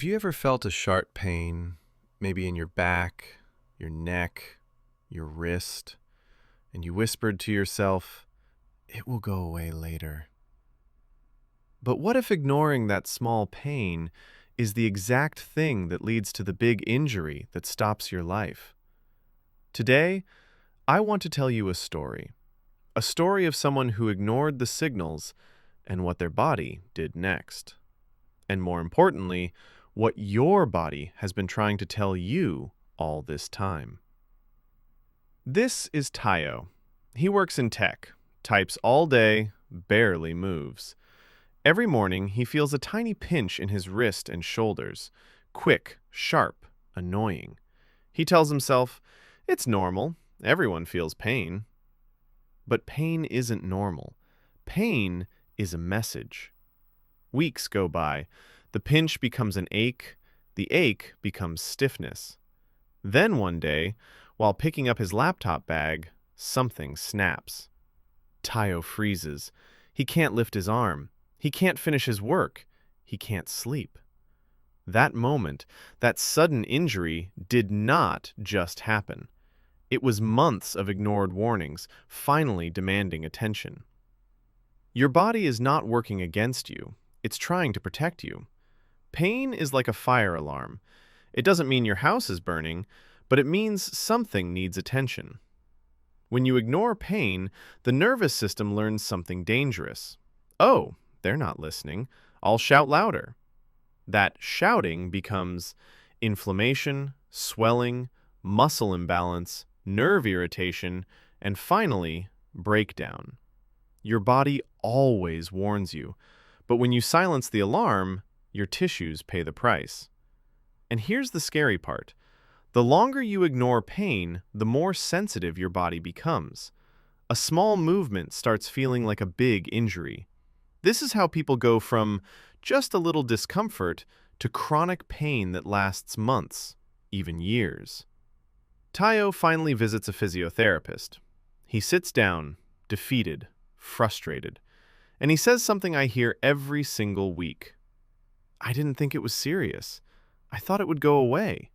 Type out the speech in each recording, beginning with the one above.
Have you ever felt a sharp pain, maybe in your back, your neck, your wrist, and you whispered to yourself, "It will go away later"? But what if ignoring that small pain is the exact thing that leads to the big injury that stops your life? Today, I want to tell you a story of someone who ignored the signals and what their body did next. And more importantly, what your body has been trying to tell you all this time. This is Tayo. He works in tech, types all day, barely moves. Every morning, he feels a tiny pinch in his wrist and shoulders. Quick, sharp, annoying. He tells himself, "It's normal. Everyone feels pain." But pain isn't normal. Pain is a message. Weeks go by. The pinch becomes an ache. The ache becomes stiffness. Then one day, while picking up his laptop bag, something snaps. Tayo freezes. He can't lift his arm. He can't finish his work. He can't sleep. That moment, that sudden injury, did not just happen. It was months of ignored warnings, finally demanding attention. Your body is not working against you. It's trying to protect you. Pain is like a fire alarm. It doesn't mean your house is burning, but it means something needs attention. When you ignore pain, the nervous system learns something dangerous. "Oh, they're not listening. I'll shout louder." That shouting becomes inflammation, swelling, muscle imbalance, nerve irritation, and finally, breakdown. Your body always warns you, but when you silence the alarm, your tissues pay the price. And here's the scary part. The longer you ignore pain, the more sensitive your body becomes. A small movement starts feeling like a big injury. This is how people go from just a little discomfort to chronic pain that lasts months, even years. Tayo finally visits a physiotherapist. He sits down, defeated, frustrated, and he says something I hear every single week. "I didn't think it was serious. I thought it would go away."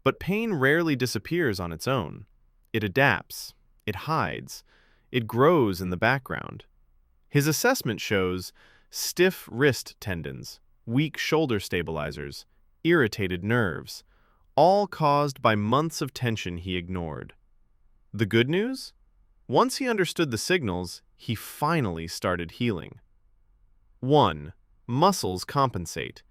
But pain rarely disappears on its own. It adapts. It hides. It grows in the background. His assessment shows stiff wrist tendons, weak shoulder stabilizers, irritated nerves, all caused by months of tension he ignored. The good news? Once he understood the signals, he finally started healing. 1. Muscles compensate.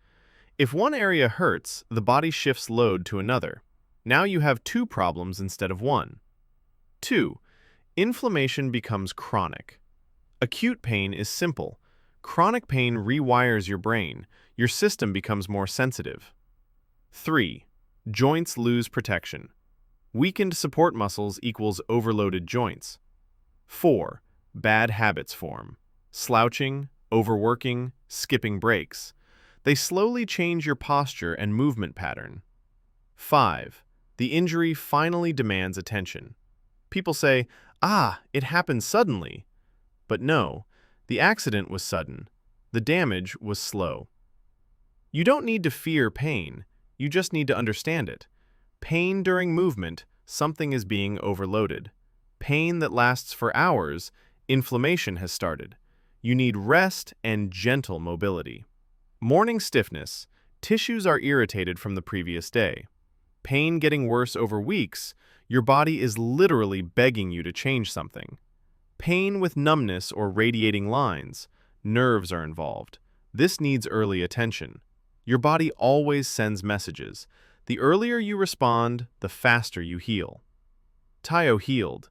If one area hurts, the body shifts load to another. Now you have two problems instead of one. 2. Inflammation becomes chronic. Acute pain is simple. Chronic pain rewires your brain. Your system becomes more sensitive. 3. Joints lose protection. Weakened support muscles equals overloaded joints. 4. Bad habits form. Slouching, overworking, skipping breaks. They slowly change your posture and movement pattern. 5. The injury finally demands attention. People say, it happened suddenly." But no, the accident was sudden. The damage was slow. You don't need to fear pain. You just need to understand it. Pain during movement, something is being overloaded. Pain that lasts for hours, inflammation has started. You need rest and gentle mobility. Morning stiffness, tissues are irritated from the previous day. Pain getting worse over weeks, your body is literally begging you to change something. Pain with numbness or radiating lines, nerves are involved. This needs early attention. Your body always sends messages. The earlier you respond, the faster you heal. Tayo healed,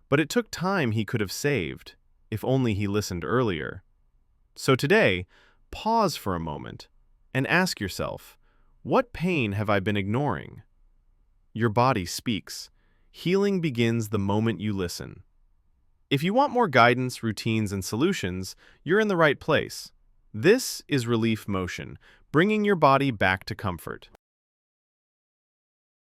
but it took time he could have saved, if only he listened earlier. So today, pause for a moment and ask yourself, what pain have I been ignoring? Your body speaks. Healing begins the moment you listen. If you want more guidance, routines, and solutions, you're in the right place. This is Relief Motion, bringing your body back to comfort.